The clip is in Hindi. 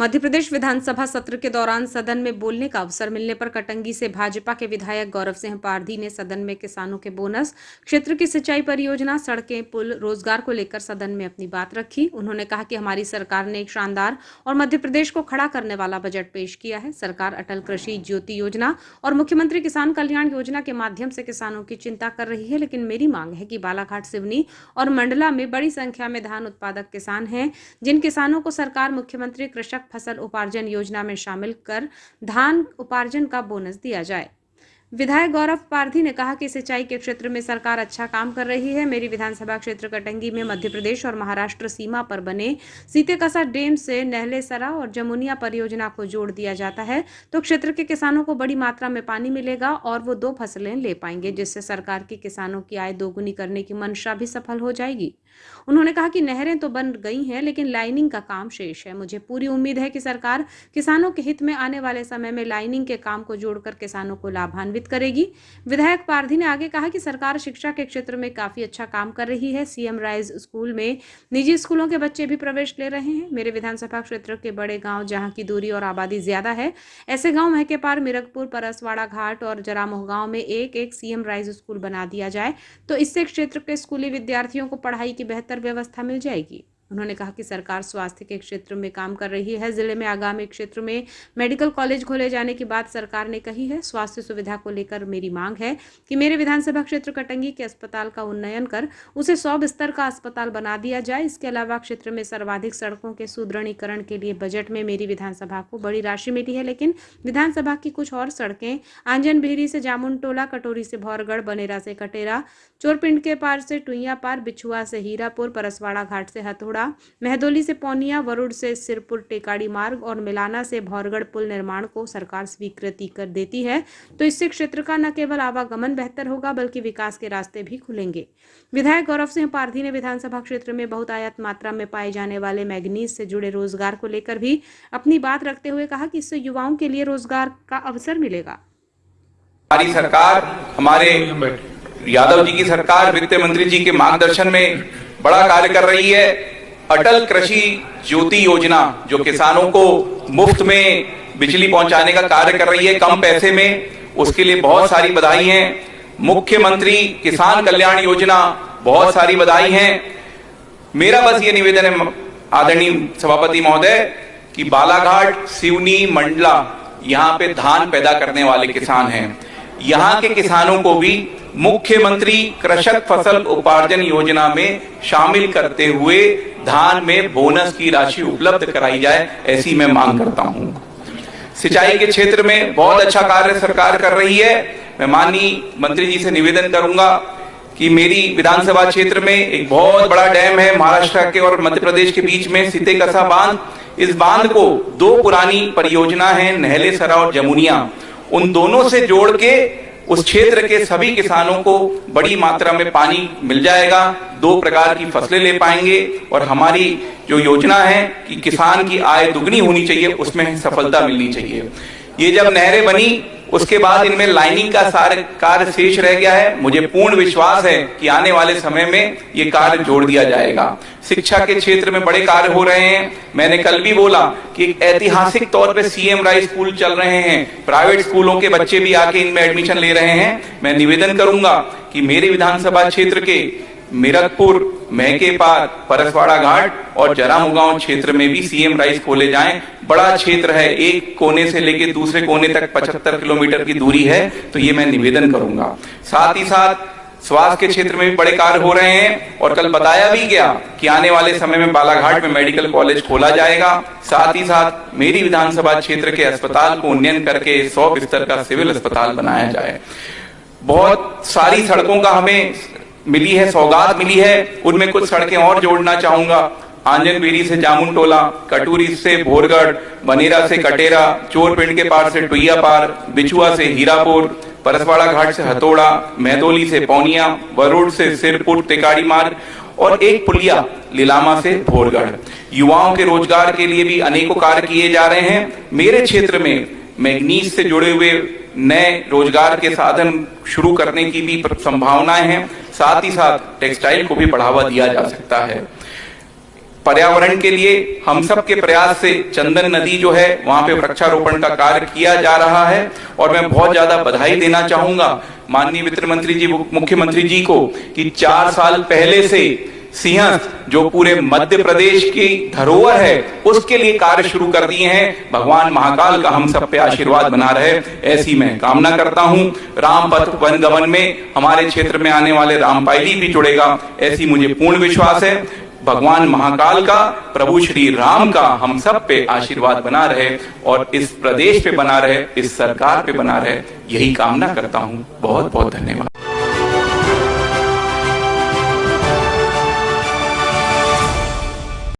मध्य प्रदेश विधानसभा सत्र के दौरान सदन में बोलने का अवसर मिलने पर कटंगी से भाजपा के विधायक गौरव सिंह पारधी ने सदन में किसानों के बोनस, क्षेत्र की सिंचाई परियोजना, सड़कें, पुल, रोजगार को लेकर सदन में अपनी बात रखी। उन्होंने कहा कि हमारी सरकार ने एक शानदार और मध्य प्रदेश को खड़ा करने वाला बजट पेश किया है। सरकार अटल कृषि ज्योति योजना और मुख्यमंत्री किसान कल्याण योजना के माध्यम से किसानों की चिंता कर रही है, लेकिन मेरी मांग है कि बालाघाट, सिवनी और मंडला में बड़ी संख्या में धान उत्पादक किसान हैं, जिन किसानों को सरकार मुख्यमंत्री कृषक फसल उपार्जन योजना में शामिल कर धान उपार्जन का बोनस दिया जाए। विधायक गौरव पारधी ने कहा कि सिंचाई के क्षेत्र में सरकार अच्छा काम कर रही है। मेरी विधानसभा क्षेत्र कटंगी में मध्य प्रदेश और महाराष्ट्र सीमा पर बने सीतेकसा डैम से नहलेसरा और जमुनिया परियोजना को जोड़ दिया जाता है तो क्षेत्र के किसानों को बड़ी मात्रा में पानी मिलेगा और वो 2 फसलें ले पाएंगे, जिससे सरकार की किसानों की आय दोगुनी करने की मंशा भी सफल हो जाएगी। उन्होंने कहा कि नहरें तो बन गई हैं, लेकिन लाइनिंग का काम शेष है। मुझे पूरी उम्मीद है कि सरकार किसानों के हित में आने वाले समय में लाइनिंग के काम को जोड़कर किसानों को लाभान्वित करेगी। विधायक पारधी ने आगे कहा कि सरकार शिक्षा के क्षेत्र में काफी अच्छा काम कर रही है। सीएम राइज स्कूल में निजी स्कूलों के बच्चे भी प्रवेश ले रहे हैं। मेरे विधानसभा क्षेत्र के बड़े गांव जहां की दूरी और आबादी ज्यादा है, ऐसे गांव महकेपार, मिरगपुर, परसवाड़ा घाट और जरामोह गांव में एक सीएम राइज स्कूल बना दिया जाए तो इससे क्षेत्र के स्कूली विद्यार्थियों को पढ़ाई की बेहतर व्यवस्था मिल जाएगी। उन्होंने कहा कि सरकार स्वास्थ्य के क्षेत्र में काम कर रही है। जिले में आगामी क्षेत्र में मेडिकल कॉलेज खोले जाने की बात सरकार ने कही है। स्वास्थ्य सुविधा को लेकर मेरी मांग है कि मेरे विधानसभा क्षेत्र कटंगी के अस्पताल का उन्नयन कर उसे 100 बिस्तर का अस्पताल बना दिया जाए। इसके अलावा क्षेत्र में सर्वाधिक सड़कों के सुदृढ़ीकरण के लिए बजट में मेरी विधानसभा को बड़ी राशि मिली है, लेकिन विधानसभा की कुछ और सड़कें आंजन बिहरी से जामुन टोला, कटोरी से भौरगढ़, बनेरा से कटेरा, चोरपिंड के पार से टुइया पार, बिछुआ से हीरापुर, परसवाड़ा घाट से हथौड़ा, महदोली से पौनिया, वरुड़ से सिरपुर टेकाड़ी मार्ग और मिलाना से भौरगढ़ पुल निर्माण को सरकार स्वीकृति कर देती है तो इससे क्षेत्र का न केवल आवागमन बेहतर होगा बल्कि विकास के रास्ते भी खुलेंगे। विधायक गौरव सिंह पारधी ने विधानसभा क्षेत्र में बहुतायत मात्रा में पाए जाने वाले मैग्नीज से जुड़े रोजगार को लेकर भी अपनी बात रखते हुए कहा कि इससे युवाओं के लिए रोजगार का अवसर मिलेगा। हमारी सरकार, हमारे यादव जी की सरकार, वित्त मंत्री जी के मार्गदर्शन में बड़ा कार्य कर रही है। अटल कृषि ज्योति योजना जो किसानों को मुफ्त में बिजली पहुंचाने का कार्य कर रही है कम पैसे में, उसके लिए बहुत सारी बधाई है। मुख्यमंत्री किसान कल्याण योजना, बहुत सारी बधाई है। मेरा बस ये निवेदन है आदरणीय सभापति महोदय कि बालाघाट, सिवनी, मंडला यहाँ पे धान पैदा करने वाले किसान हैं, यहाँ के किसानों को भी मुख्यमंत्री कृषक फसल उपार्जन योजना में शामिल करते हुए धान में बोनस की राशि उपलब्ध कराई जाए, ऐसी मैं मांग करता हूं। सिंचाई के क्षेत्र में बहुत अच्छा कार्य सरकार कर रही है। मैं माननीय मंत्री जी से निवेदन करूंगा कि मेरी विधानसभा क्षेत्र में एक बहुत बड़ा डैम है महाराष्ट्र के और मध्य प्रदेश के बीच में, सीतेकसा बांध। इस बांध को 2 पुरानी परियोजना है, नहलेसरा और जमुनिया, उन दोनों से जोड़ के उस क्षेत्र के सभी किसानों को बड़ी मात्रा में पानी मिल जाएगा, 2 प्रकार की फसलें ले पाएंगे और हमारी जो योजना है कि किसान की आय दुगनी होनी चाहिए, उसमें सफलता मिलनी चाहिए। ये जब नहरें बनी उसके बाद इनमें लाइनिंग का सारा कार्य शेष रह गया है। मुझे पूर्ण विश्वास है कि आने वाले समय में ये कार्य जोड़ दिया जाएगा। शिक्षा के क्षेत्र में बड़े कार्य हो रहे हैं। मैंने कल भी बोला कि ऐतिहासिक तौर पे सीएम राइज स्कूल चल रहे हैं, प्राइवेट स्कूलों के बच्चे भी आके इनमें एडमिशन ले रहे हैं। मैं निवेदन करूंगा कि मेरे विधानसभा क्षेत्र के मिरगपुर, महकेपार, परसवाड़ा घाट और जरामोह क्षेत्र में भी सीएम राइज खोले जाएं। बड़ा क्षेत्र है, एक कोने से लेकर दूसरे कोने तक 75 किलोमीटर की दूरी है, तो ये मैं निवेदन करूंगा। साथ ही साथ स्वास्थ्य के क्षेत्र में भी बड़े कार्य हो रहे हैं और कल बताया भी गया कि आने वाले समय में बालाघाट में मेडिकल कॉलेज खोला जाएगा। साथ ही साथ मेरी विधानसभा क्षेत्र के अस्पताल को उन्नयन करके 100 बिस्तर का सिविल अस्पताल बनाया जाए। बहुत सारी सड़कों का हमें मिली है, सौगात मिली है, उनमें कुछ सड़कें और जोड़ना चाहूंगा। आंजन बिहरी से जामुन टोला, कटोरी से भौरगढ़, बनेरा से कटेरा, चोरपिंड के पार से टुइया पार, बिछुआ से हीरापुर, परसवाड़ा घाट से हथौड़ा, महदोली से पौनिया, वरुड़ से सिरपुर टेकाड़ी मार्ग और एक पुलिया लीलामा से भौरगढ़। युवाओं के रोजगार के लिए भी अनेकों कार्य किए जा रहे हैं। मेरे क्षेत्र में मैग्नीज से जुड़े हुए नए रोजगार के साधन शुरू करने की भी संभावनाएं हैं। साथ ही साथ टेक्सटाइल को भी बढ़ावा दिया जा सकता है। पर्यावरण के लिए हम सब के प्रयास से चंदन नदी जो है वहां पे वृक्षारोपण का कार्य किया जा रहा है। और मैं बहुत ज्यादा बधाई देना चाहूंगा माननीय वित्त मंत्री जी, मुख्यमंत्री जी को कि 4 साल पहले से सिंहस्थ जो पूरे मध्य प्रदेश की धरोहर है उसके लिए कार्य शुरू कर दिए हैं। भगवान महाकाल का हम सब पे आशीर्वाद बना रहे, ऐसी मैं कामना करता हूं। रामपथ वनगमन में हमारे क्षेत्र में आने वाले रामपायली भी जुड़ेगा, ऐसी मुझे पूर्ण विश्वास है। भगवान महाकाल का, प्रभु श्री राम का हम सब पे आशीर्वाद बना रहे और इस प्रदेश पे बना रहे, इस सरकार पे बना रहे, यही कामना करता हूं। बहुत बहुत धन्यवाद।